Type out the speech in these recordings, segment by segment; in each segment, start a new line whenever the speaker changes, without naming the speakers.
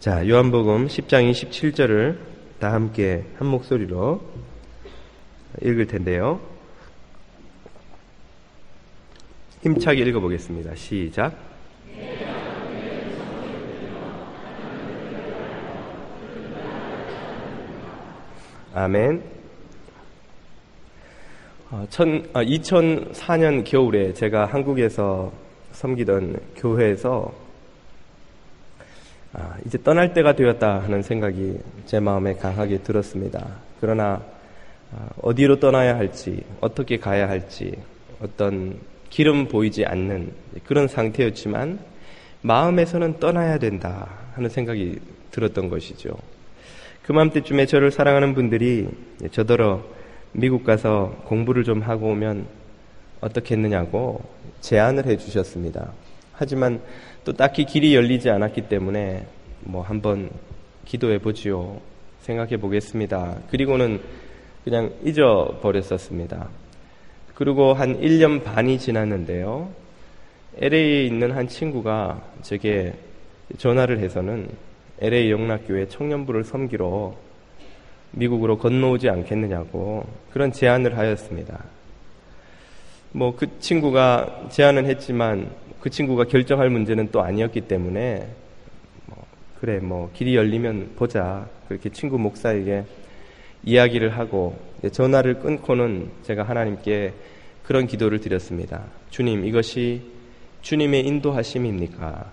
자, 요한복음 10장 27절을 다 함께 한 목소리로 읽을 텐데요. 힘차게 읽어보겠습니다. 시작. 아멘. 2004년 겨울에 제가 한국에서 섬기던 교회에서 이제 떠날 때가 되었다 하는 생각이 제 마음에 강하게 들었습니다. 그러나 어디로 떠나야 할지, 어떻게 가야 할지 어떤 길은 보이지 않는 그런 상태였지만 마음에서는 떠나야 된다 하는 생각이 들었던 것이죠. 그맘때쯤에 저를 사랑하는 분들이 저더러 미국 가서 공부를 좀 하고 오면 어떻겠느냐고 제안을 해주셨습니다. 하지만 또 딱히 길이 열리지 않았기 때문에 한번 기도해 보지요. 생각해 보겠습니다. 그리고는 그냥 잊어버렸었습니다. 그리고 한 1년 반이 지났는데요. LA에 있는 한 친구가 제게 전화를 해서는 LA 영락교회 청년부를 섬기러 미국으로 건너오지 않겠느냐고 그런 제안을 하였습니다. 그 친구가 제안은 했지만 그 친구가 결정할 문제는 또 아니었기 때문에 그래 길이 열리면 보자 그렇게 친구 목사에게 이야기를 하고 전화를 끊고는 제가 하나님께 그런 기도를 드렸습니다. 주님, 이것이 주님의 인도하심입니까?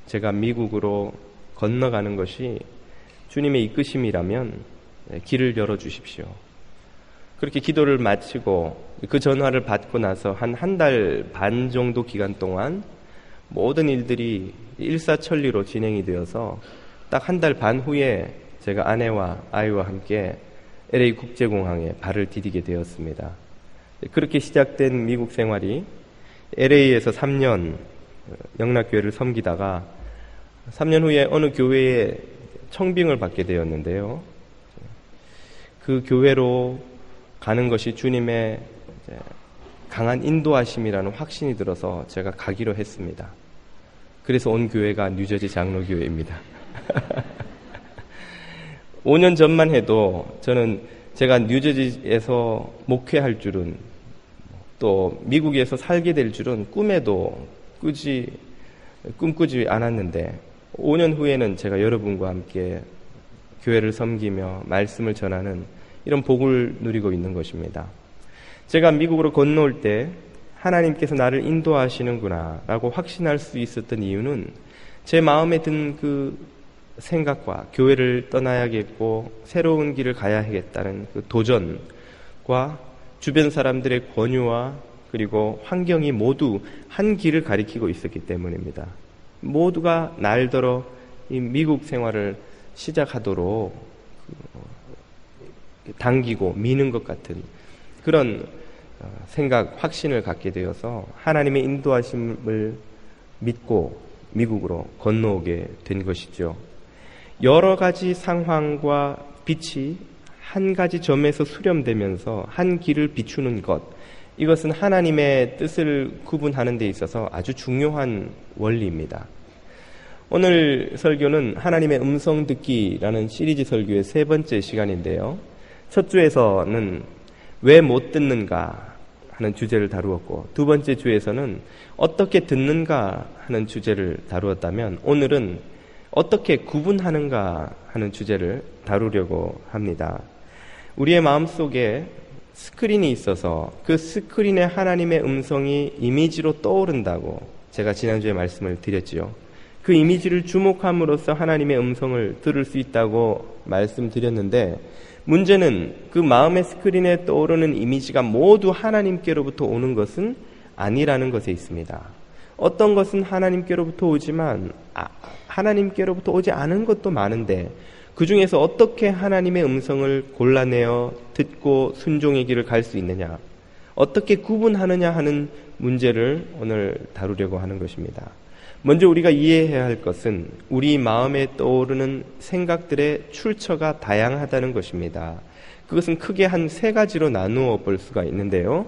제가 미국으로 건너가는 것이 주님의 이끄심이라면 길을 열어주십시오. 그렇게 기도를 마치고 그 전화를 받고 나서 한 달 반 정도 기간 동안 모든 일들이 일사천리로 진행이 되어서 딱 한 달 반 후에 제가 아내와 아이와 함께 LA 국제공항에 발을 디디게 되었습니다. 그렇게 시작된 미국 생활이 LA에서 3년 영락교회를 섬기다가 3년 후에 어느 교회에 청빙을 받게 되었는데요. 그 교회로 가는 것이 주님의 강한 인도하심이라는 확신이 들어서 제가 가기로 했습니다. 그래서 온 교회가 뉴저지 장로교회입니다. 5년 전만 해도 저는 제가 뉴저지에서 목회할 줄은 또 미국에서 살게 될 줄은 꿈에도 꿈꾸지 않았는데 5년 후에는 제가 여러분과 함께 교회를 섬기며 말씀을 전하는 이런 복을 누리고 있는 것입니다. 제가 미국으로 건너올 때 하나님께서 나를 인도하시는구나 라고 확신할 수 있었던 이유는 제 마음에 든 그 생각과 교회를 떠나야겠고 새로운 길을 가야 하겠다는 그 도전과 주변 사람들의 권유와 그리고 환경이 모두 한 길을 가리키고 있었기 때문입니다. 모두가 날더러 이 미국 생활을 시작하도록 당기고 미는 것 같은 그런 생각, 확신을 갖게 되어서 하나님의 인도하심을 믿고 미국으로 건너오게 된 것이죠. 여러 가지 상황과 빛이 한 가지 점에서 수렴되면서 한 길을 비추는 것, 이것은 하나님의 뜻을 구분하는 데 있어서 아주 중요한 원리입니다. 오늘 설교는 하나님의 음성 듣기라는 시리즈 설교의 3번째 시간인데요. 첫 주에서는 왜 못 듣는가 하는 주제를 다루었고 2번째 주에서는 어떻게 듣는가 하는 주제를 다루었다면 오늘은 어떻게 구분하는가 하는 주제를 다루려고 합니다. 우리의 마음속에 스크린이 있어서 그 스크린에 하나님의 음성이 이미지로 떠오른다고 제가 지난주에 말씀을 드렸지요. 그 이미지를 주목함으로써 하나님의 음성을 들을 수 있다고 말씀드렸는데 문제는 그 마음의 스크린에 떠오르는 이미지가 모두 하나님께로부터 오는 것은 아니라는 것에 있습니다. 어떤 것은 하나님께로부터 오지만 하나님께로부터 오지 않은 것도 많은데 그 중에서 어떻게 하나님의 음성을 골라내어 듣고 순종의 길을 갈 수 있느냐, 어떻게 구분하느냐 하는 문제를 오늘 다루려고 하는 것입니다. 먼저 우리가 이해해야 할 것은 우리 마음에 떠오르는 생각들의 출처가 다양하다는 것입니다. 그것은 크게 한 3가지로 나누어 볼 수가 있는데요.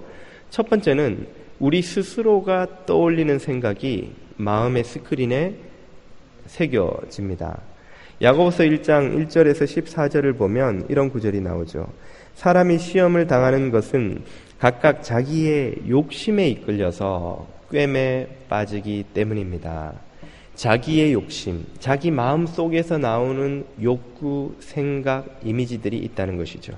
첫 번째는 우리 스스로가 떠올리는 생각이 마음의 스크린에 새겨집니다. 야고보서 1장 1절에서 14절을 보면 이런 구절이 나오죠. 사람이 시험을 당하는 것은 각각 자기의 욕심에 이끌려서 꿰매 빠지기 때문입니다. 자기의 욕심, 자기 마음 속에서 나오는 욕구, 생각, 이미지들이 있다는 것이죠.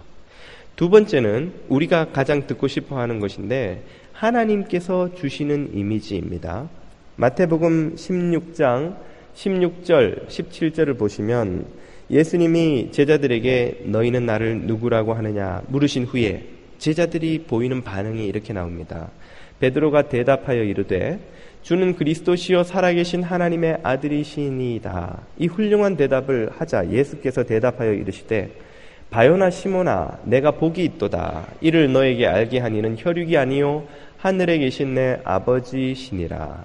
두 번째는 우리가 가장 듣고 싶어 하는 것인데 하나님께서 주시는 이미지입니다. 마태복음 16장 16절, 17절을 보시면 예수님이 제자들에게 너희는 나를 누구라고 하느냐 물으신 후에 제자들이 보이는 반응이 이렇게 나옵니다. 베드로가 대답하여 이르되 주는 그리스도시요 살아계신 하나님의 아들이시니이다. 이 훌륭한 대답을 하자 예수께서 대답하여 이르시되 바요나 시몬아 내가 복이 있도다. 이를 너에게 알게 하니는 혈육이 아니요 하늘에 계신 내 아버지시니라.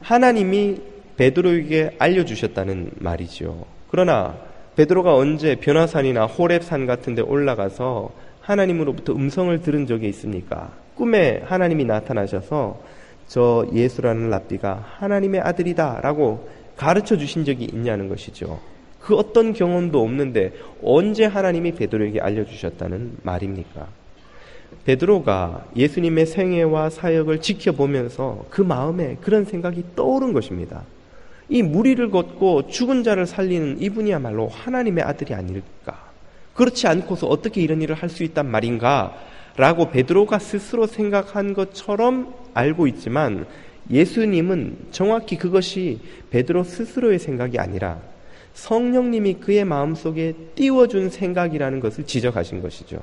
하나님이 베드로에게 알려주셨다는 말이죠. 그러나 베드로가 언제 변화산이나 호렙산 같은 데 올라가서 하나님으로부터 음성을 들은 적이 있습니까? 꿈에 하나님이 나타나셔서 저 예수라는 랍비가 하나님의 아들이다 라고 가르쳐 주신 적이 있냐는 것이죠. 그 어떤 경험도 없는데 언제 하나님이 베드로에게 알려주셨다는 말입니까? 베드로가 예수님의 생애와 사역을 지켜보면서 그 마음에 그런 생각이 떠오른 것입니다. 이 무리를 걷고 죽은 자를 살리는 이분이야말로 하나님의 아들이 아닐까? 그렇지 않고서 어떻게 이런 일을 할 수 있단 말인가? 라고 베드로가 스스로 생각한 것처럼 알고 있지만 예수님은 정확히 그것이 베드로 스스로의 생각이 아니라 성령님이 그의 마음속에 띄워준 생각이라는 것을 지적하신 것이죠.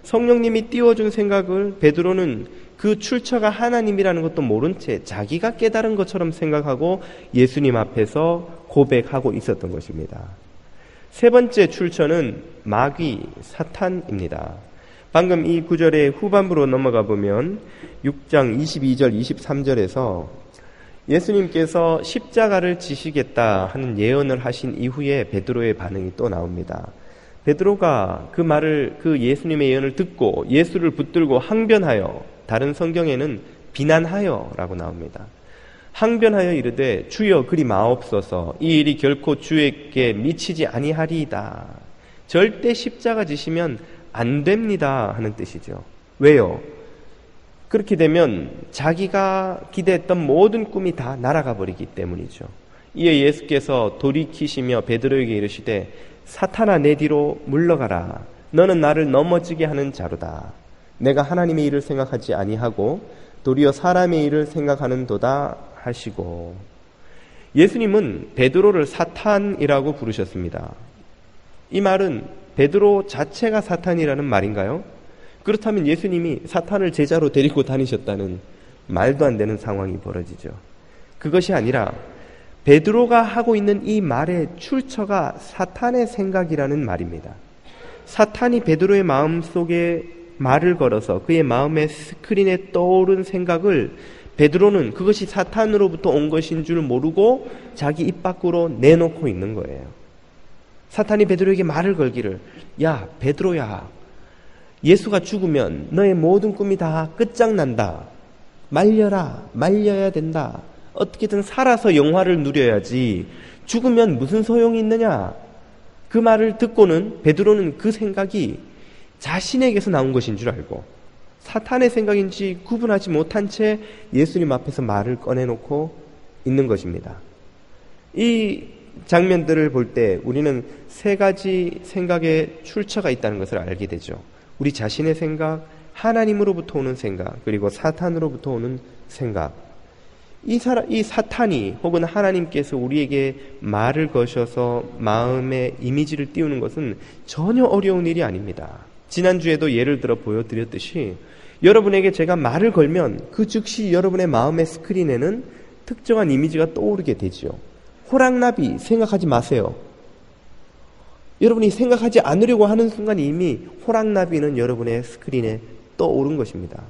성령님이 띄워준 생각을 베드로는 그 출처가 하나님이라는 것도 모른 채 자기가 깨달은 것처럼 생각하고 예수님 앞에서 고백하고 있었던 것입니다. 세 번째 출처는 마귀, 사탄입니다. 방금 이 구절의 후반부로 넘어가 보면 6장 22절, 23절에서 예수님께서 십자가를 지시겠다 하는 예언을 하신 이후에 베드로의 반응이 또 나옵니다. 베드로가 그 말을, 그 예수님의 예언을 듣고 예수를 붙들고 항변하여, 다른 성경에는 비난하여 라고 나옵니다. 항변하여 이르되 주여 그리 마옵소서. 이 일이 결코 주에게 미치지 아니하리이다. 절대 십자가 지시면 안 됩니다 하는 뜻이죠. 왜요? 그렇게 되면 자기가 기대했던 모든 꿈이 다 날아가 버리기 때문이죠. 이에 예수께서 돌이키시며 베드로에게 이르시되 사탄아 내 뒤로 물러가라. 너는 나를 넘어지게 하는 자로다. 내가 하나님의 일을 생각하지 아니하고 도리어 사람의 일을 생각하는도다 하시고. 예수님은 베드로를 사탄이라고 부르셨습니다. 이 말은 베드로 자체가 사탄이라는 말인가요? 그렇다면 예수님이 사탄을 제자로 데리고 다니셨다는 말도 안 되는 상황이 벌어지죠. 그것이 아니라 베드로가 하고 있는 이 말의 출처가 사탄의 생각이라는 말입니다. 사탄이 베드로의 마음속에 말을 걸어서 그의 마음의 스크린에 떠오른 생각을 베드로는 그것이 사탄으로부터 온 것인 줄 모르고 자기 입 밖으로 내놓고 있는 거예요. 사탄이 베드로에게 말을 걸기를, 야 베드로야, 예수가 죽으면 너의 모든 꿈이 다 끝장난다. 말려라, 말려야 된다. 어떻게든 살아서 영화를 누려야지. 죽으면 무슨 소용이 있느냐. 그 말을 듣고는 베드로는 그 생각이 자신에게서 나온 것인 줄 알고 사탄의 생각인지 구분하지 못한 채 예수님 앞에서 말을 꺼내놓고 있는 것입니다. 이 장면들을 볼 때 우리는 세 가지 생각의 출처가 있다는 것을 알게 되죠. 우리 자신의 생각, 하나님으로부터 오는 생각, 그리고 사탄으로부터 오는 생각. 이 사탄이 혹은 하나님께서 우리에게 말을 거셔서 마음의 이미지를 띄우는 것은 전혀 어려운 일이 아닙니다. 지난주에도 예를 들어 보여드렸듯이 여러분에게 제가 말을 걸면 그 즉시 여러분의 마음의 스크린에는 특정한 이미지가 떠오르게 되죠. 호랑나비 생각하지 마세요. 여러분이 생각하지 않으려고 하는 순간 이미 호랑나비는 여러분의 스크린에 떠오른 것입니다.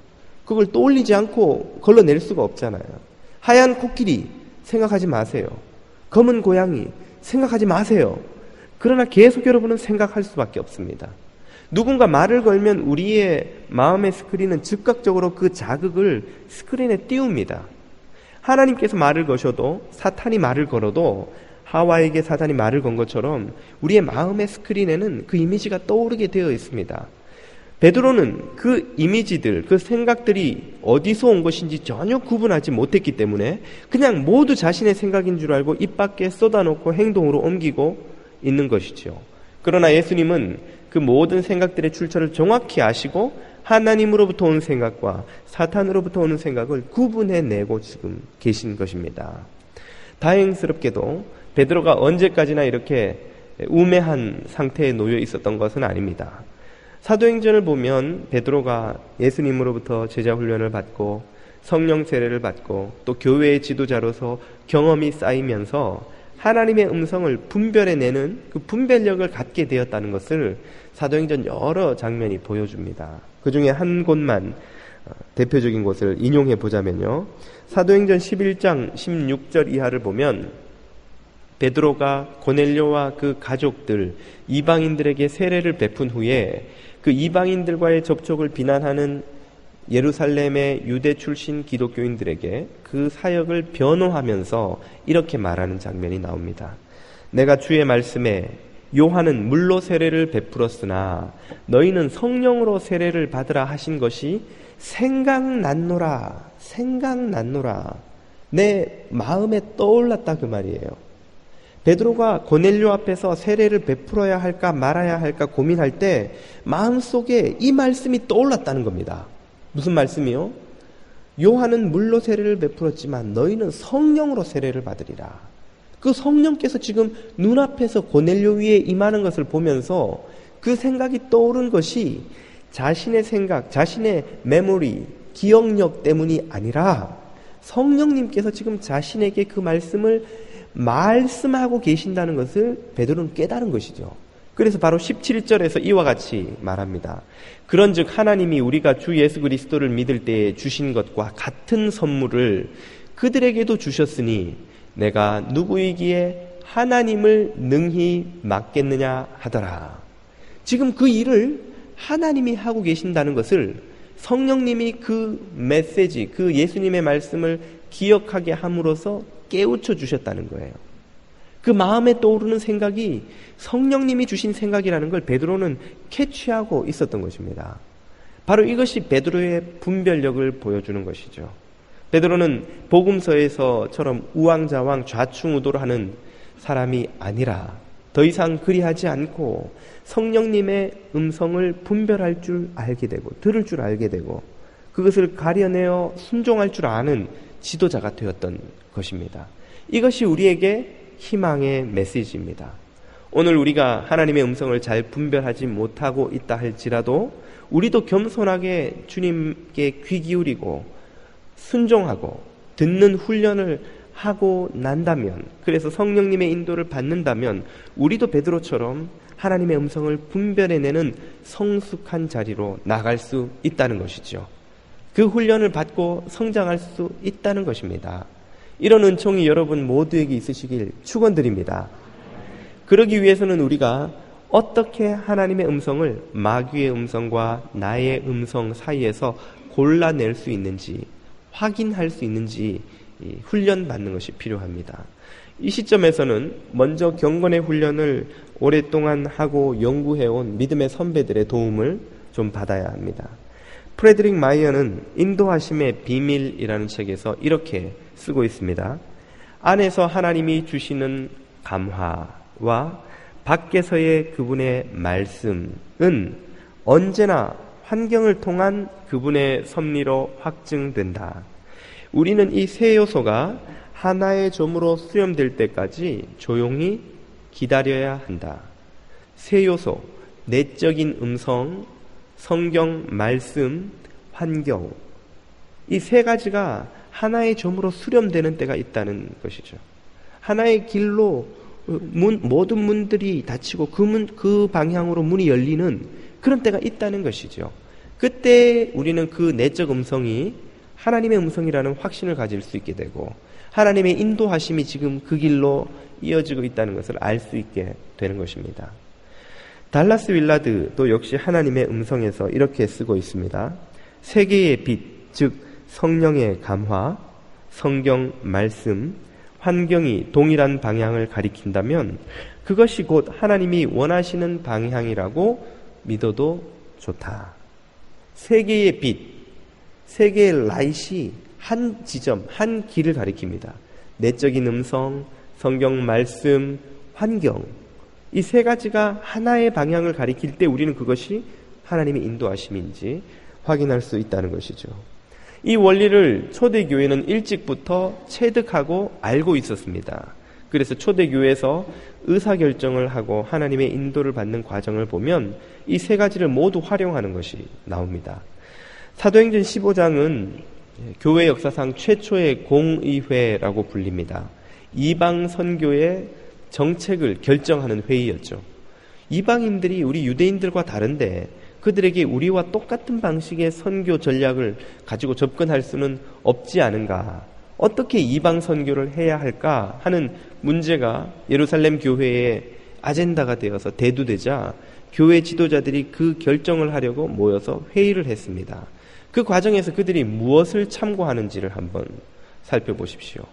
그걸 떠올리지 않고 걸러낼 수가 없잖아요. 하얀 코끼리 생각하지 마세요. 검은 고양이 생각하지 마세요. 그러나 계속 여러분은 생각할 수밖에 없습니다. 누군가 말을 걸면 우리의 마음의 스크린은 즉각적으로 그 자극을 스크린에 띄웁니다. 하나님께서 말을 거셔도, 사탄이 말을 걸어도 하와에게 사단이 말을 건 것처럼 우리의 마음의 스크린에는 그 이미지가 떠오르게 되어 있습니다. 베드로는 그 이미지들, 그 생각들이 어디서 온 것인지 전혀 구분하지 못했기 때문에 그냥 모두 자신의 생각인 줄 알고 입 밖에 쏟아놓고 행동으로 옮기고 있는 것이죠. 그러나 예수님은 그 모든 생각들의 출처를 정확히 아시고 하나님으로부터 오는 생각과 사탄으로부터 오는 생각을 구분해내고 지금 계신 것입니다. 다행스럽게도 베드로가 언제까지나 이렇게 우매한 상태에 놓여 있었던 것은 아닙니다. 사도행전을 보면 베드로가 예수님으로부터 제자 훈련을 받고 성령 세례를 받고 또 교회의 지도자로서 경험이 쌓이면서 하나님의 음성을 분별해내는 그 분별력을 갖게 되었다는 것을 사도행전 여러 장면이 보여줍니다. 그 중에 한 곳만 대표적인 곳을 인용해 보자면요. 사도행전 11장 16절 이하를 보면 베드로가 고넬료와 그 가족들, 이방인들에게 세례를 베푼 후에 그 이방인들과의 접촉을 비난하는 예루살렘의 유대 출신 기독교인들에게 그 사역을 변호하면서 이렇게 말하는 장면이 나옵니다. 내가 주의 말씀에 요한은 물로 세례를 베풀었으나 너희는 성령으로 세례를 받으라 하신 것이 생각났노라 내 마음에 떠올랐다 그 말이에요. 베드로가 고넬료 앞에서 세례를 베풀어야 할까 말아야 할까 고민할 때 마음속에 이 말씀이 떠올랐다는 겁니다. 무슨 말씀이요? 요한은 물로 세례를 베풀었지만 너희는 성령으로 세례를 받으리라. 그 성령께서 지금 눈앞에서 고넬료 위에 임하는 것을 보면서 그 생각이 떠오른 것이 자신의 생각, 자신의 메모리, 기억력 때문이 아니라 성령님께서 지금 자신에게 그 말씀을 말씀하고 계신다는 것을 베드로는 깨달은 것이죠. 그래서 바로 17절에서 이와 같이 말합니다. 그런즉 하나님이 우리가 주 예수 그리스도를 믿을 때에 주신 것과 같은 선물을 그들에게도 주셨으니 내가 누구이기에 하나님을 능히 막겠느냐 하더라. 지금 그 일을 하나님이 하고 계신다는 것을 성령님이 그 메시지, 그 예수님의 말씀을 기억하게 함으로써 깨우쳐 주셨다는 거예요. 그 마음에 떠오르는 생각이 성령님이 주신 생각이라는 걸 베드로는 캐치하고 있었던 것입니다. 바로 이것이 베드로의 분별력을 보여주는 것이죠. 베드로는 복음서에서처럼 우왕좌왕 좌충우돌하는 사람이 아니라 더 이상 그리하지 않고 성령님의 음성을 분별할 줄 알게 되고 들을 줄 알게 되고 그것을 가려내어 순종할 줄 아는 지도자가 되었던 것입니다. 이것이 우리에게 희망의 메시지입니다. 오늘 우리가 하나님의 음성을 잘 분별하지 못하고 있다 할지라도 우리도 겸손하게 주님께 귀 기울이고 순종하고 듣는 훈련을 하고 난다면, 그래서 성령님의 인도를 받는다면 우리도 베드로처럼 하나님의 음성을 분별해내는 성숙한 자리로 나갈 수 있다는 것이죠. 그 훈련을 받고 성장할 수 있다는 것입니다. 이런 은총이 여러분 모두에게 있으시길 축원드립니다. 그러기 위해서는 우리가 어떻게 하나님의 음성을 마귀의 음성과 나의 음성 사이에서 골라낼 수 있는지, 확인할 수 있는지 훈련받는 것이 필요합니다. 이 시점에서는 먼저 경건의 훈련을 오랫동안 하고 연구해온 믿음의 선배들의 도움을 좀 받아야 합니다. 프레드릭 마이어는 인도하심의 비밀이라는 책에서 이렇게 쓰고 있습니다. 안에서 하나님이 주시는 감화와 밖에서의 그분의 말씀은 언제나 환경을 통한 그분의 섭리로 확증된다. 우리는 이 세 요소가 하나의 점으로 수렴될 때까지 조용히 기다려야 한다. 세 요소, 내적인 음성, 성경 말씀, 환경, 이 세 가지가 하나의 점으로 수렴되는 때가 있다는 것이죠. 하나의 길로 모든 문들이 닫히고 그 방향으로 문이 열리는 그런 때가 있다는 것이죠. 그때 우리는 그 내적 음성이 하나님의 음성이라는 확신을 가질 수 있게 되고 하나님의 인도하심이 지금 그 길로 이어지고 있다는 것을 알 수 있게 되는 것입니다. 달라스 윌라드도 역시 하나님의 음성에서 이렇게 쓰고 있습니다. 세계의 빛, 즉 성령의 감화, 성경 말씀, 환경이 동일한 방향을 가리킨다면 그것이 곧 하나님이 원하시는 방향이라고 믿어도 좋다. 세계의 빛, 세계의 라이트이 한 지점, 한 길을 가리킵니다. 내적인 음성, 성경 말씀, 환경, 이 세 가지가 하나의 방향을 가리킬 때 우리는 그것이 하나님의 인도하심인지 확인할 수 있다는 것이죠. 이 원리를 초대교회는 일찍부터 체득하고 알고 있었습니다. 그래서 초대교회에서 의사결정을 하고 하나님의 인도를 받는 과정을 보면 이 세 가지를 모두 활용하는 것이 나옵니다. 사도행전 15장은 교회 역사상 최초의 공의회라고 불립니다. 이방 선교의 정책을 결정하는 회의였죠. 이방인들이 우리 유대인들과 다른데 그들에게 우리와 똑같은 방식의 선교 전략을 가지고 접근할 수는 없지 않은가? 어떻게 이방 선교를 해야 할까 하는 문제가 예루살렘 교회의 아젠다가 되어서 대두되자 교회 지도자들이 그 결정을 하려고 모여서 회의를 했습니다. 그 과정에서 그들이 무엇을 참고하는지를 한번 살펴보십시오.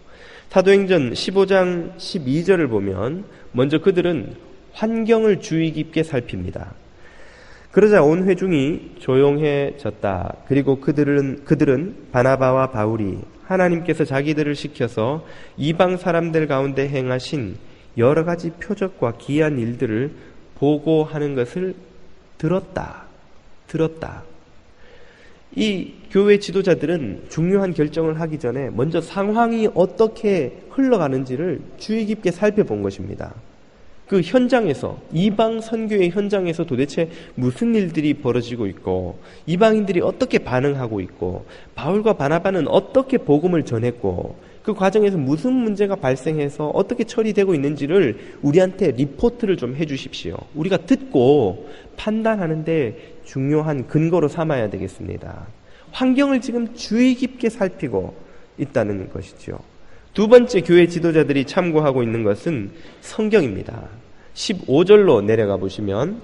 사도행전 15장 12절을 보면 먼저 그들은 환경을 주의 깊게 살핍니다. 그러자 온 회중이 조용해졌다. 그리고 그들은 바나바와 바울이 하나님께서 자기들을 시켜서 이방 사람들 가운데 행하신 여러 가지 표적과 기이한 일들을 보고하는 것을 들었다. 이 교회 지도자들은 중요한 결정을 하기 전에 먼저 상황이 어떻게 흘러가는지를 주의 깊게 살펴본 것입니다. 그 현장에서, 이방 선교의 현장에서 도대체 무슨 일들이 벌어지고 있고 이방인들이 어떻게 반응하고 있고 바울과 바나바는 어떻게 복음을 전했고 그 과정에서 무슨 문제가 발생해서 어떻게 처리되고 있는지를 우리한테 리포트를 좀 해주십시오. 우리가 듣고 판단하는데 중요한 근거로 삼아야 되겠습니다. 환경을 지금 주의 깊게 살피고 있다는 것이죠. 두 번째 교회 지도자들이 참고하고 있는 것은 성경입니다. 15절로 내려가 보시면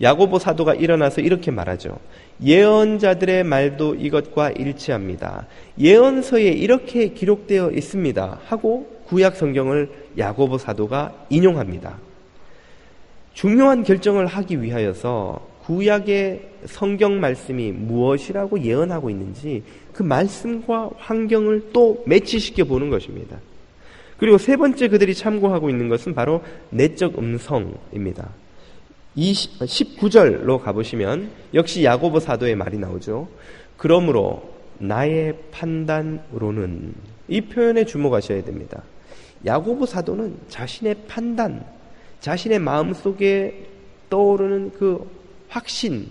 야고보 사도가 일어나서 이렇게 말하죠. 예언자들의 말도 이것과 일치합니다. 예언서에 이렇게 기록되어 있습니다. 하고 구약 성경을 야고보 사도가 인용합니다. 중요한 결정을 하기 위하여서 구약의 성경 말씀이 무엇이라고 예언하고 있는지 그 말씀과 환경을 또 매치시켜 보는 것입니다. 그리고 세 번째 그들이 참고하고 있는 것은 바로 내적 음성입니다. 19절로 가보시면 역시 야고보 사도의 말이 나오죠. 그러므로 나의 판단으로는, 이 표현에 주목하셔야 됩니다. 야고보 사도는 자신의 판단, 자신의 마음속에 떠오르는 그 확신,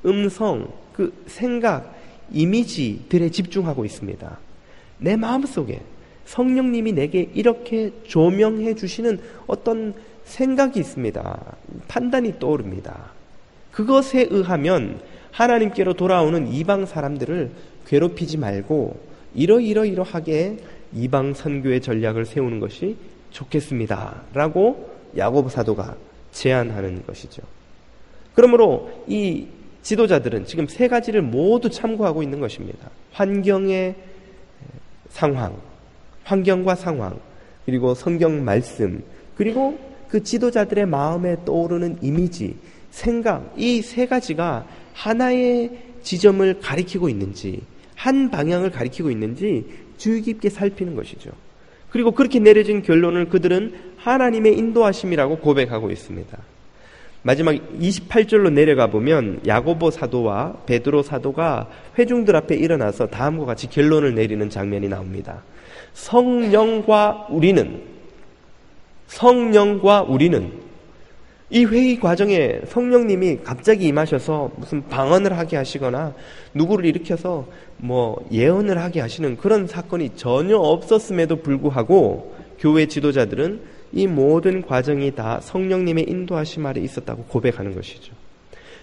음성, 그 생각, 이미지들에 집중하고 있습니다. 내 마음속에 성령님이 내게 이렇게 조명해 주시는 어떤 생각이 있습니다. 판단이 떠오릅니다. 그것에 의하면 하나님께로 돌아오는 이방 사람들을 괴롭히지 말고 이러이러하게 이방 선교의 전략을 세우는 것이 좋겠습니다. 라고 야고보 사도가 제안하는 것이죠. 그러므로 이 지도자들은 지금 세 가지를 모두 참고하고 있는 것입니다. 환경의 상황, 환경과 상황, 그리고 성경 말씀, 그리고 그 지도자들의 마음에 떠오르는 이미지, 생각, 이 세 가지가 하나의 지점을 가리키고 있는지, 한 방향을 가리키고 있는지 주의 깊게 살피는 것이죠. 그리고 그렇게 내려진 결론을 그들은 하나님의 인도하심이라고 고백하고 있습니다. 마지막 28절로 내려가 보면 야고보 사도와 베드로 사도가 회중들 앞에 일어나서 다음과 같이 결론을 내리는 장면이 나옵니다. 성령과 우리는 이 회의 과정에 성령님이 갑자기 임하셔서 무슨 방언을 하게 하시거나 누구를 일으켜서 예언을 하게 하시는 그런 사건이 전혀 없었음에도 불구하고 교회 지도자들은 이 모든 과정이 다 성령님의 인도하심 아래 있었다고 고백하는 것이죠.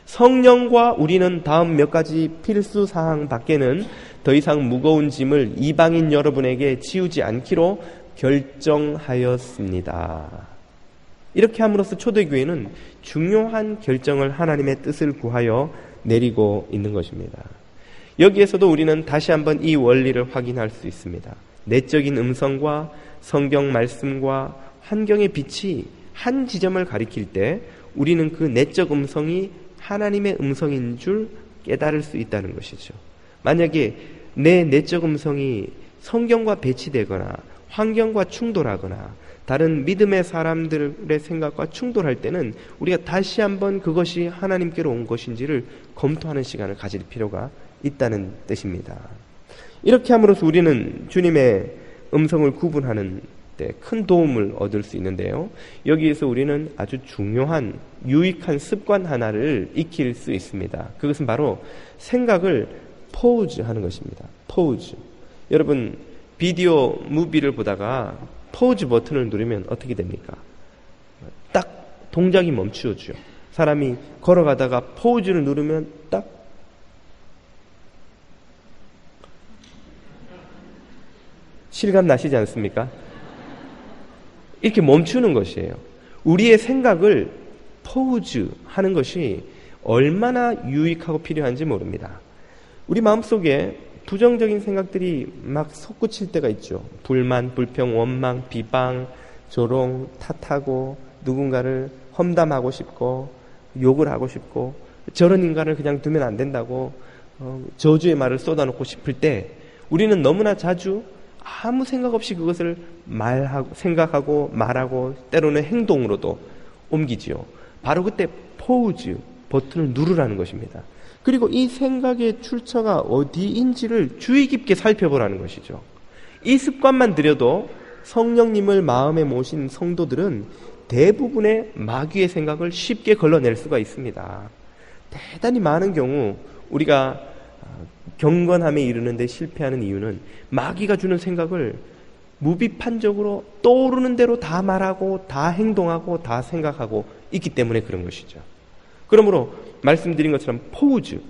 성령과 우리는 다음 몇 가지 필수 사항 밖에는 더 이상 무거운 짐을 이방인 여러분에게 지우지 않기로 결정하였습니다. 이렇게 함으로써 초대교회는 중요한 결정을 하나님의 뜻을 구하여 내리고 있는 것입니다. 여기에서도 우리는 다시 한번 이 원리를 확인할 수 있습니다. 내적인 음성과 성경 말씀과 환경의 빛이 한 지점을 가리킬 때 우리는 그 내적 음성이 하나님의 음성인 줄 깨달을 수 있다는 것이죠. 만약에 내 내적 음성이 성경과 배치되거나 환경과 충돌하거나 다른 믿음의 사람들의 생각과 충돌할 때는 우리가 다시 한번 그것이 하나님께로 온 것인지를 검토하는 시간을 가질 필요가 있다는 뜻입니다. 이렇게 함으로써 우리는 주님의 음성을 구분하는 데 큰 도움을 얻을 수 있는데요. 여기에서 우리는 아주 중요한 유익한 습관 하나를 익힐 수 있습니다. 그것은 바로 생각을 포우즈 하는 것입니다. 포우즈. 여러분 비디오 무비를 보다가 포우즈 버튼을 누르면 어떻게 됩니까? 딱 동작이 멈추어져요. 사람이 걸어가다가 포우즈를 누르면 딱 실감 나시지 않습니까? 이렇게 멈추는 것이에요. 우리의 생각을 포우즈 하는 것이 얼마나 유익하고 필요한지 모릅니다. 우리 마음속에 부정적인 생각들이 막 솟구칠 때가 있죠. 불만, 불평, 원망, 비방, 조롱, 탓하고 누군가를 험담하고 싶고 욕을 하고 싶고 저런 인간을 그냥 두면 안 된다고 저주의 말을 쏟아놓고 싶을 때 우리는 너무나 자주 아무 생각 없이 그것을 생각하고 말하고 때로는 행동으로도 옮기지요. 바로 그때 포우즈 버튼을 누르라는 것입니다. 그리고 이 생각의 출처가 어디인지를 주의 깊게 살펴보라는 것이죠. 이 습관만 들여도 성령님을 마음에 모신 성도들은 대부분의 마귀의 생각을 쉽게 걸러낼 수가 있습니다. 대단히 많은 경우 우리가 경건함에 이르는데 실패하는 이유는 마귀가 주는 생각을 무비판적으로 떠오르는 대로 다 말하고 다 행동하고 다 생각하고 있기 때문에 그런 것이죠. 그러므로 말씀드린 것처럼 포우즈,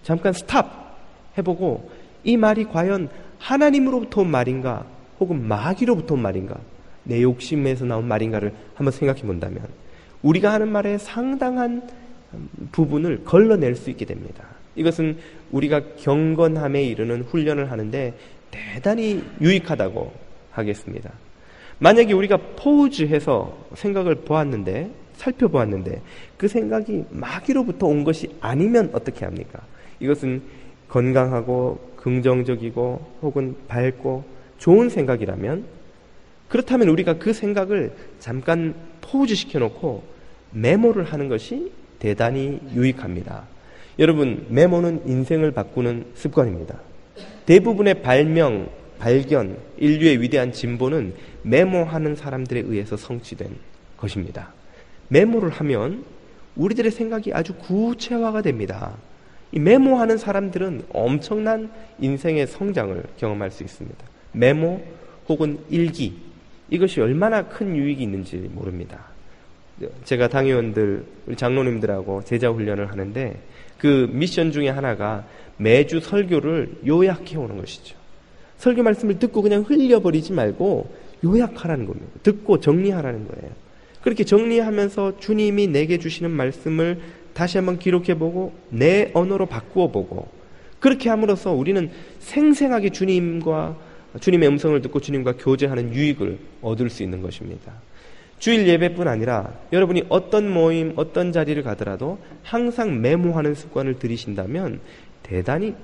잠깐 스탑 해보고 이 말이 과연 하나님으로부터 온 말인가 혹은 마귀로부터 온 말인가 내 욕심에서 나온 말인가를 한번 생각해 본다면 우리가 하는 말의 상당한 부분을 걸러낼 수 있게 됩니다. 이것은 우리가 경건함에 이르는 훈련을 하는데 대단히 유익하다고 하겠습니다. 만약에 우리가 포우즈해서 생각을 살펴보았는데 그 생각이 마귀로부터 온 것이 아니면 어떻게 합니까? 이것은 건강하고 긍정적이고 혹은 밝고 좋은 생각이라면 그렇다면 우리가 그 생각을 잠깐 포우즈 시켜놓고 메모를 하는 것이 대단히 유익합니다. 여러분, 메모는 인생을 바꾸는 습관입니다. 대부분의 발견, 인류의 위대한 진보는 메모하는 사람들에 의해서 성취된 것입니다. 메모를 하면 우리들의 생각이 아주 구체화가 됩니다. 이 메모하는 사람들은 엄청난 인생의 성장을 경험할 수 있습니다. 메모 혹은 일기, 이것이 얼마나 큰 유익이 있는지 모릅니다. 제가 당회원들, 우리 장로님들하고 제자 훈련을 하는데 그 미션 중에 하나가 매주 설교를 요약해 오는 것이죠. 설교 말씀을 듣고 그냥 흘려버리지 말고 요약하라는 겁니다. 듣고 정리하라는 거예요. 그렇게 정리하면서 주님이 내게 주시는 말씀을 다시 한번 기록해보고 내 언어로 바꾸어보고 그렇게 함으로써 우리는 생생하게 주님의 음성을 듣고 주님과 교제하는 유익을 얻을 수 있는 것입니다. 주일 예배뿐 아니라 여러분이 어떤 모임, 어떤 자리를 가더라도 항상 메모하는 습관을 들이신다면 대단히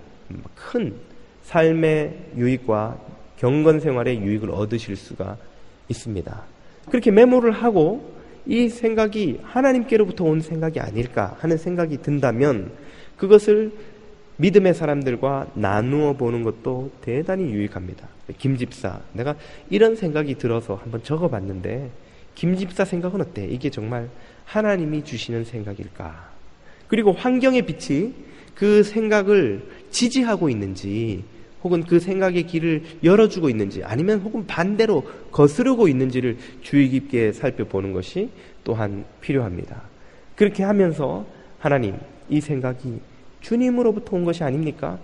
큰 삶의 유익과 경건 생활의 유익을 얻으실 수가 있습니다. 그렇게 메모를 하고 이 생각이 하나님께로부터 온 생각이 아닐까 하는 생각이 든다면 그것을 믿음의 사람들과 나누어 보는 것도 대단히 유익합니다. 김 집사, 내가 이런 생각이 들어서 한번 적어봤는데 김 집사 생각은 어때? 이게 정말 하나님이 주시는 생각일까? 그리고 환경의 빛이 그 생각을 지지하고 있는지 혹은 그 생각의 길을 열어주고 있는지 아니면 혹은 반대로 거스르고 있는지를 주의 깊게 살펴보는 것이 또한 필요합니다. 그렇게 하면서 하나님, 이 생각이 주님으로부터 온 것이 아닙니까?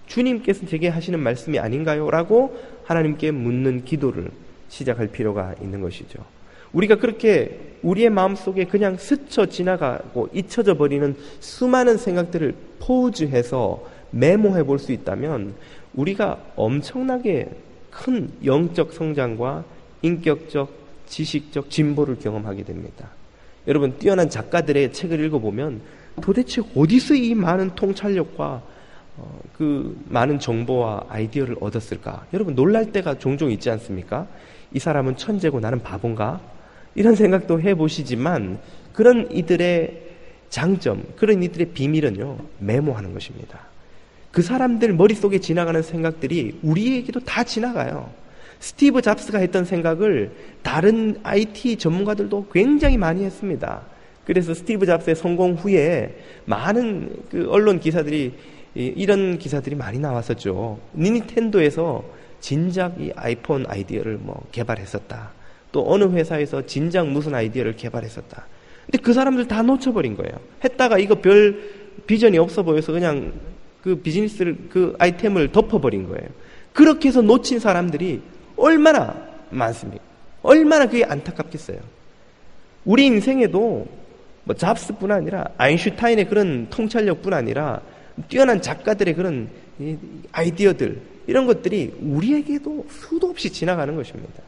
주님께서 제게 하시는 말씀이 아닌가요? 라고 하나님께 묻는 기도를 시작할 필요가 있는 것이죠. 우리가 그렇게 우리의 마음속에 그냥 스쳐 지나가고 잊혀져 버리는 수많은 생각들을 포우즈해서 메모해 볼 수 있다면 우리가 엄청나게 큰 영적 성장과 인격적, 지식적 진보를 경험하게 됩니다. 여러분, 뛰어난 작가들의 책을 읽어보면 도대체 어디서 이 많은 통찰력과 그 많은 정보와 아이디어를 얻었을까? 여러분, 놀랄 때가 종종 있지 않습니까? 이 사람은 천재고 나는 바본가? 이런 생각도 해보시지만, 그런 이들의 장점, 그런 이들의 비밀은요, 메모하는 것입니다. 그 사람들 머릿속에 지나가는 생각들이 우리에게도 다 지나가요. 스티브 잡스가 했던 생각을 다른 IT 전문가들도 굉장히 많이 했습니다. 그래서 스티브 잡스의 성공 후에 많은 그 언론 기사들이, 이런 기사들이 많이 나왔었죠. 닌텐도에서 진작 이 아이폰 아이디어를 개발했었다. 또 어느 회사에서 진작 무슨 아이디어를 개발했었다. 근데 그 사람들 다 놓쳐버린 거예요. 했다가 이거 별 비전이 없어 보여서 그냥 그 비즈니스를, 그 아이템을 덮어버린 거예요. 그렇게 해서 놓친 사람들이 얼마나 많습니까? 얼마나 그게 안타깝겠어요. 우리 인생에도 잡스뿐 아니라 아인슈타인의 그런 통찰력뿐 아니라 뛰어난 작가들의 그런 아이디어들, 이런 것들이 우리에게도 수도 없이 지나가는 것입니다.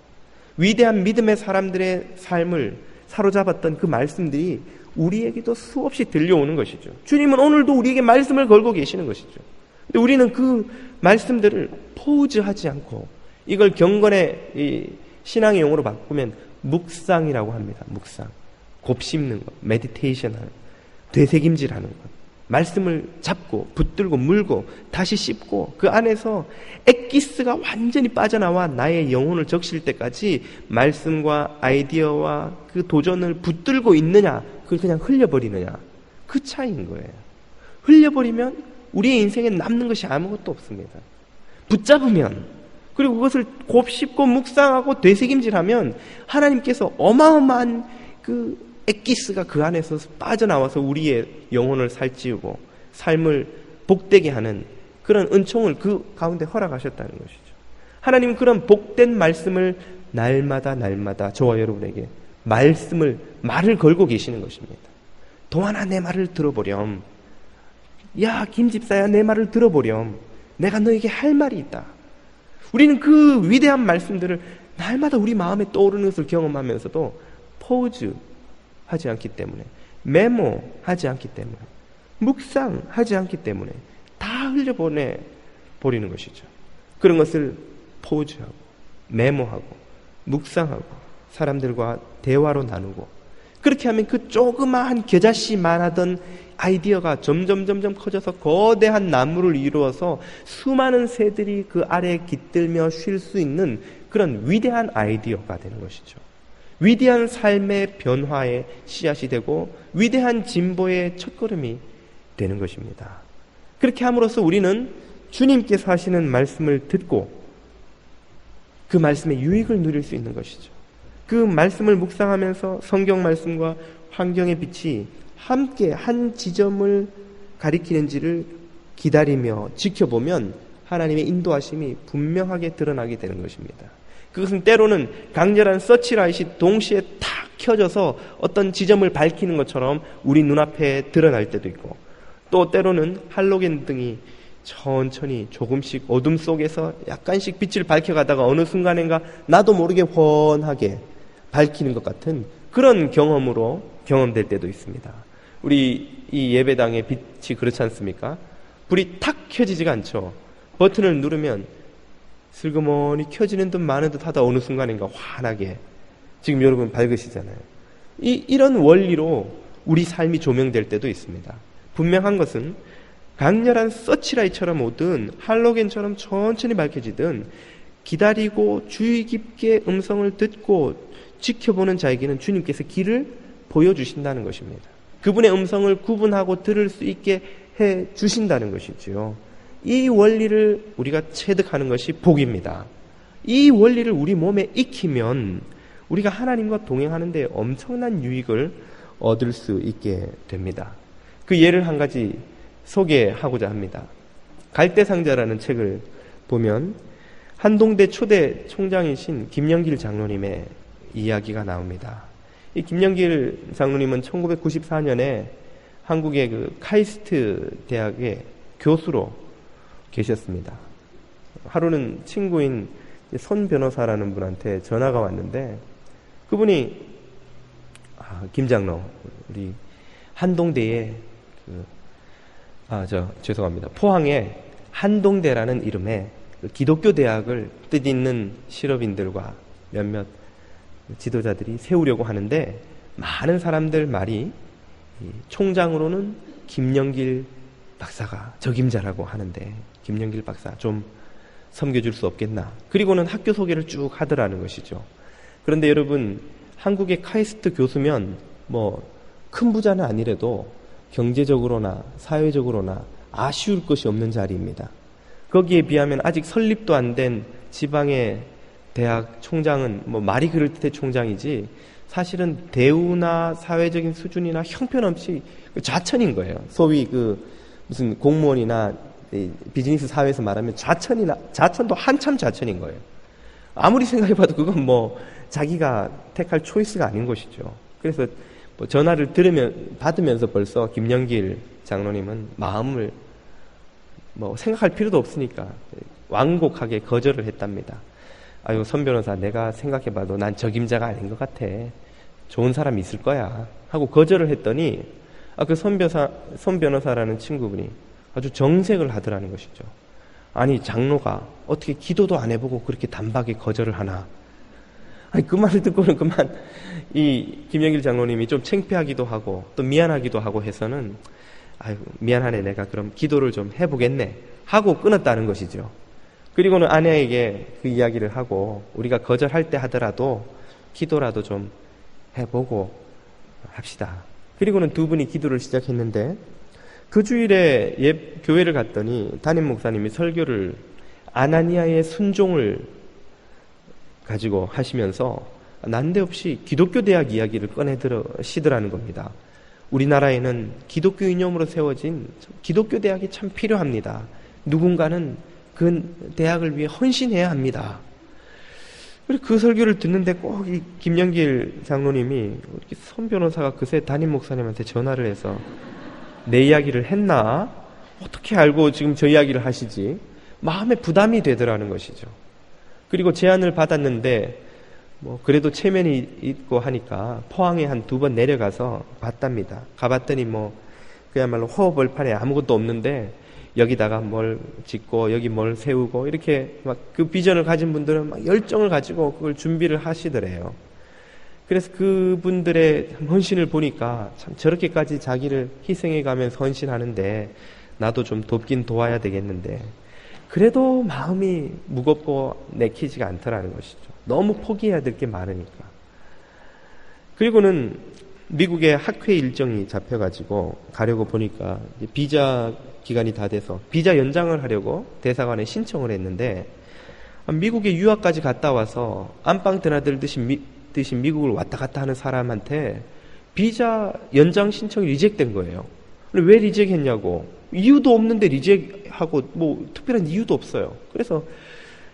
위대한 믿음의 사람들의 삶을 사로잡았던 그 말씀들이 우리에게도 수없이 들려오는 것이죠. 주님은 오늘도 우리에게 말씀을 걸고 계시는 것이죠. 근데 우리는 그 말씀들을 포우즈하지 않고, 이걸 경건의 이 신앙의 용어로 바꾸면 묵상이라고 합니다. 묵상. 곱씹는 것, 메디테이션 하는 것, 되새김질하는 것. 말씀을 잡고 붙들고 물고 다시 씹고 그 안에서 엑기스가 완전히 빠져나와 나의 영혼을 적실 때까지 말씀과 아이디어와 그 도전을 붙들고 있느냐, 그걸 그냥 흘려버리느냐, 그 차이인 거예요. 흘려버리면 우리의 인생에 남는 것이 아무것도 없습니다. 붙잡으면, 그리고 그것을 곱씹고 묵상하고 되새김질하면 하나님께서 어마어마한 그 엑기스가 그 안에서 빠져나와서 우리의 영혼을 살찌우고 삶을 복되게 하는 그런 은총을 그 가운데 허락하셨다는 것이죠. 하나님은 그런 복된 말씀을 날마다 저와 여러분에게 말을 걸고 계시는 것입니다. 동안아, 내 말을 들어보렴. 야, 김 집사야, 내 말을 들어보렴. 내가 너에게 할 말이 있다. 우리는 그 위대한 말씀들을 날마다 우리 마음에 떠오르는 것을 경험하면서도 포즈 하지 않기 때문에, 메모하지 않기 때문에, 묵상하지 않기 때문에 다 흘려보내 버리는 것이죠. 그런 것을 포즈하고 메모하고 묵상하고 사람들과 대화로 나누고, 그렇게 하면 그 조그마한 겨자씨만 하던 아이디어가 점점 커져서 거대한 나무를 이루어서 수많은 새들이 그 아래에 깃들며 쉴 수 있는 그런 위대한 아이디어가 되는 것이죠. 위대한 삶의 변화의 씨앗이 되고 위대한 진보의 첫걸음이 되는 것입니다. 그렇게 함으로써 우리는 주님께서 하시는 말씀을 듣고 그 말씀의 유익을 누릴 수 있는 것이죠. 그 말씀을 묵상하면서 성경 말씀과 환경의 빛이 함께 한 지점을 가리키는지를 기다리며 지켜보면 하나님의 인도하심이 분명하게 드러나게 되는 것입니다. 그것은 때로는 강렬한 서치라이트이 동시에 탁 켜져서 어떤 지점을 밝히는 것처럼 우리 눈앞에 드러날 때도 있고, 또 때로는 할로겐 등이 천천히 조금씩 어둠 속에서 약간씩 빛을 밝혀가다가 어느 순간인가 나도 모르게 훤하게 밝히는 것 같은 그런 경험으로 경험될 때도 있습니다. 우리 이 예배당의 빛이 그렇지 않습니까? 불이 탁 켜지지가 않죠. 버튼을 누르면 슬그머니 켜지는 듯 마는 듯 하다 어느 순간인가 환하게, 지금 여러분 밝으시잖아요. 이런 원리로 우리 삶이 조명될 때도 있습니다. 분명한 것은 강렬한 서치라이트처럼 오든 할로겐처럼 천천히 밝혀지든 기다리고 주의 깊게 음성을 듣고 지켜보는 자에게는 주님께서 길을 보여주신다는 것입니다. 그분의 음성을 구분하고 들을 수 있게 해 주신다는 것이지요. 이 원리를 우리가 체득하는 것이 복입니다. 이 원리를 우리 몸에 익히면 우리가 하나님과 동행하는 데 엄청난 유익을 얻을 수 있게 됩니다. 그 예를 한 가지 소개하고자 합니다. 갈대상자라는 책을 보면 한동대 초대 총장이신 김영길 장로님의 이야기가 나옵니다. 이 김영길 장로님은 1994년에 한국의 그 카이스트 대학의 교수로 계셨습니다. 하루는 친구인 손 변호사라는 분한테 전화가 왔는데 그분이 김 장로 우리 한동대에 죄송합니다. 포항에 한동대라는 이름의 기독교 대학을 뜻있는 실업인들과 몇몇 지도자들이 세우려고 하는데 많은 사람들 말이 총장으로는 김영길 박사가 적임자라고 하는데 김영길 박사 좀 섬겨줄 수 없겠나. 그리고는 학교 소개를 쭉 하더라는 것이죠. 그런데 여러분 한국의 카이스트 교수면 큰 부자는 아니래도 경제적으로나 사회적으로나 아쉬울 것이 없는 자리입니다. 거기에 비하면 아직 설립도 안 된 지방의 대학 총장은 말이 그럴듯해 총장이지 사실은 대우나 사회적인 수준이나 형편없이 좌천인 거예요. 소위 무슨 공무원이나 비즈니스 사회에서 말하면 좌천도 한참 좌천인 거예요. 아무리 생각해봐도 그건 자기가 택할 초이스가 아닌 것이죠. 그래서 전화를 받으면서 벌써 김영길 장로님은 마음을 생각할 필요도 없으니까 완곡하게 거절을 했답니다. 아유, 손 변호사, 내가 생각해봐도 난 적임자가 아닌 것 같아. 좋은 사람이 있을 거야. 하고 거절을 했더니 그 손 변호사라는 친구분이 아주 정색을 하더라는 것이죠. 아니, 장로가 어떻게 기도도 안 해보고 그렇게 단박에 거절을 하나. 아니, 그 말을 듣고는 그만 이 김영길 장로님이 좀 창피하기도 하고 또 미안하기도 하고 해서는 아유, 미안하네, 내가 그럼 기도를 좀 해보겠네 하고 끊었다는 것이죠. 그리고는 아내에게 그 이야기를 하고 우리가 거절할 때 하더라도 기도라도 좀 해보고 합시다. 그리고는 두 분이 기도를 시작했는데 그 주일에 교회를 갔더니 담임 목사님이 설교를 아나니아의 순종을 가지고 하시면서 난데없이 기독교 대학 이야기를 꺼내시더라는 겁니다. 우리나라에는 기독교 이념으로 세워진 기독교 대학이 참 필요합니다. 누군가는 그 대학을 위해 헌신해야 합니다. 그리고 그 설교를 듣는데 꼭 이 김영길 장로님이 손 변호사가 그새 담임 목사님한테 전화를 해서 내 이야기를 했나? 어떻게 알고 지금 저 이야기를 하시지? 마음에 부담이 되더라는 것이죠. 그리고 제안을 받았는데 그래도 체면이 있고 하니까 포항에 한 2번 내려가서 봤답니다. 가봤더니 그야말로 호흡벌판에 아무것도 없는데 여기다가 뭘 짓고 여기 뭘 세우고 이렇게 막 그 비전을 가진 분들은 막 열정을 가지고 그걸 준비를 하시더래요. 그래서 그분들의 헌신을 보니까 참 저렇게까지 자기를 희생해 가면서 헌신하는데 나도 좀 돕긴 도와야 되겠는데 그래도 마음이 무겁고 내키지가 않더라는 것이죠. 너무 포기해야 될 게 많으니까. 그리고는 미국의 학회 일정이 잡혀가지고 가려고 보니까 비자 기간이 다 돼서 비자 연장을 하려고 대사관에 신청을 했는데 미국에 유학까지 갔다 와서 안방 드나들듯이 미국을 왔다 갔다 하는 사람한테 비자 연장 신청이 리젝된 거예요. 왜 리젝했냐고. 이유도 없는데 리젝하고 특별한 이유도 없어요. 그래서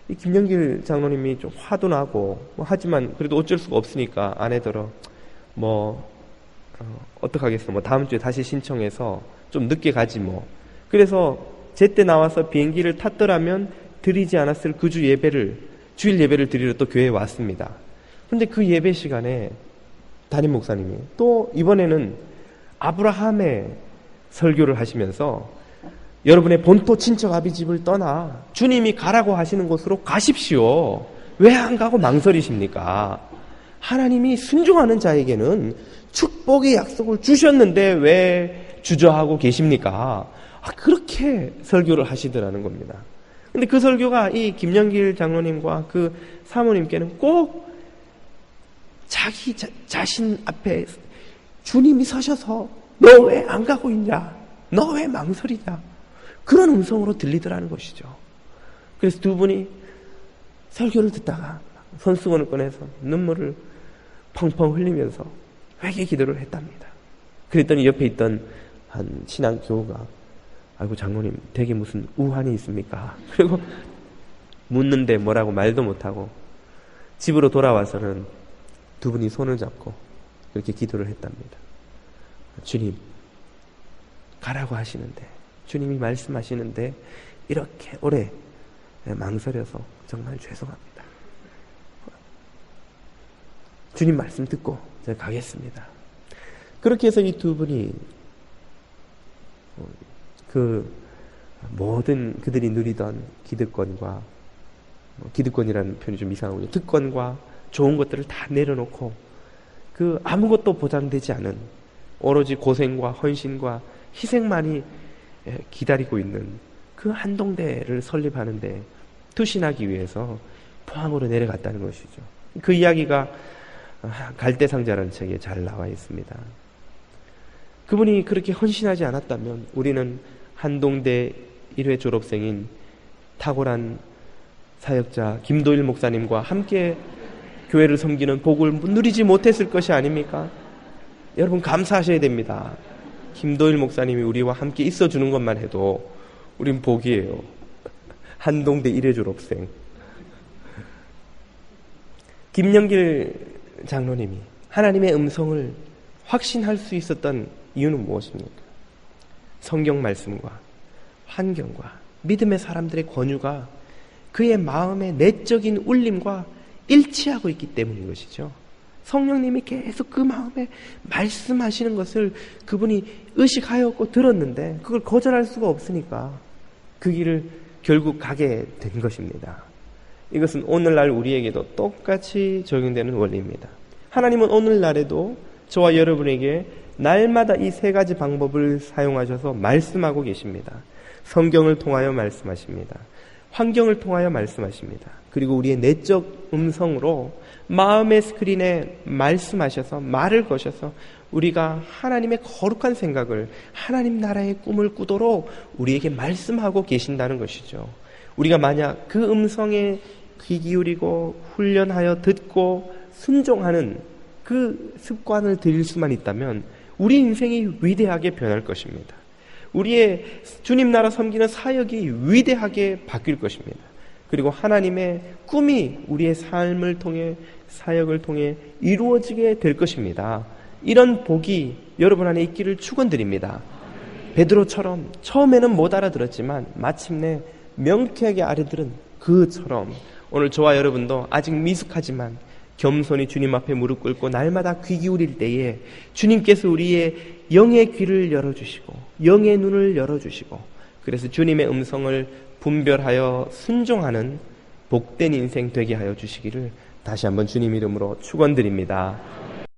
이 김영길 장로님이 좀 화도 나고 하지만 그래도 어쩔 수가 없으니까 아내더러 어떡하겠어. 다음 주에 다시 신청해서 좀 늦게 가지 그래서 제때 나와서 비행기를 탔더라면 드리지 않았을 그 주일 예배를 드리러 또 교회에 왔습니다. 근데 그 예배 시간에 담임 목사님이 또 이번에는 아브라함의 설교를 하시면서 여러분의 본토 친척 아비집을 떠나 주님이 가라고 하시는 곳으로 가십시오. 왜 안 가고 망설이십니까? 하나님이 순종하는 자에게는 축복의 약속을 주셨는데 왜 주저하고 계십니까? 그렇게 설교를 하시더라는 겁니다. 근데 그 설교가 이 김영길 장로님과 그 사모님께는 꼭 자기 자신 앞에 주님이 서셔서 너 왜 안 가고 있냐? 너 왜 망설이냐? 그런 음성으로 들리더라는 것이죠. 그래서 두 분이 설교를 듣다가 손수건을 꺼내서 눈물을 펑펑 흘리면서 회개 기도를 했답니다. 그랬더니 옆에 있던 한 신앙 교우가 아이고 장로님 댁에 무슨 우환이 있습니까? 그리고 묻는데 뭐라고 말도 못하고 집으로 돌아와서는 두 분이 손을 잡고 그렇게 기도를 했답니다. 주님 가라고 하시는데 주님이 말씀하시는데 이렇게 오래 망설여서 정말 죄송합니다. 주님 말씀 듣고 제가 가겠습니다. 그렇게 해서 이 두 분이 그 모든 그들이 누리던 기득권과, 기득권이라는 표현이 좀 이상하고요, 득권과 좋은 것들을 다 내려놓고 그 아무것도 보장되지 않은 오로지 고생과 헌신과 희생만이 기다리고 있는 그 한동대를 설립하는데 투신하기 위해서 포항으로 내려갔다는 것이죠. 그 이야기가 갈대상자라는 책에 잘 나와 있습니다. 그분이 그렇게 헌신하지 않았다면 우리는 한동대 1회 졸업생인 탁월한 사역자 김도일 목사님과 함께 교회를 섬기는 복을 누리지 못했을 것이 아닙니까? 여러분 감사하셔야 됩니다. 김도일 목사님이 우리와 함께 있어주는 것만 해도 우린 복이에요. 한동대 1회 졸업생. 김영길 장로님이 하나님의 음성을 확신할 수 있었던 이유는 무엇입니까? 성경 말씀과 환경과 믿음의 사람들의 권유가 그의 마음의 내적인 울림과 일치하고 있기 때문인 것이죠. 성령님이 계속 그 마음에 말씀하시는 것을 그분이 의식하였고 들었는데 그걸 거절할 수가 없으니까 그 길을 결국 가게 된 것입니다. 이것은 오늘날 우리에게도 똑같이 적용되는 원리입니다. 하나님은 오늘날에도 저와 여러분에게 날마다 이 세 가지 방법을 사용하셔서 말씀하고 계십니다. 성경을 통하여 말씀하십니다. 환경을 통하여 말씀하십니다. 그리고 우리의 내적 음성으로 마음의 스크린에 말씀하셔서 말을 거셔서 우리가 하나님의 거룩한 생각을, 하나님 나라의 꿈을 꾸도록 우리에게 말씀하고 계신다는 것이죠. 우리가 만약 그 음성에 귀 기울이고 훈련하여 듣고 순종하는 그 습관을 들일 수만 있다면 우리 인생이 위대하게 변할 것입니다. 우리의 주님 나라 섬기는 사역이 위대하게 바뀔 것입니다. 그리고 하나님의 꿈이 우리의 삶을 통해, 사역을 통해 이루어지게 될 것입니다. 이런 복이 여러분 안에 있기를 축원드립니다. 베드로처럼 처음에는 못 알아들었지만 마침내 명쾌하게 알아들은 그처럼 오늘 저와 여러분도 아직 미숙하지만 겸손히 주님 앞에 무릎 꿇고 날마다 귀 기울일 때에 주님께서 우리의 영의 귀를 열어주시고 영의 눈을 열어주시고 그래서 주님의 음성을 분별하여 순종하는 복된 인생 되게 하여 주시기를 다시 한번 주님 이름으로 축원드립니다.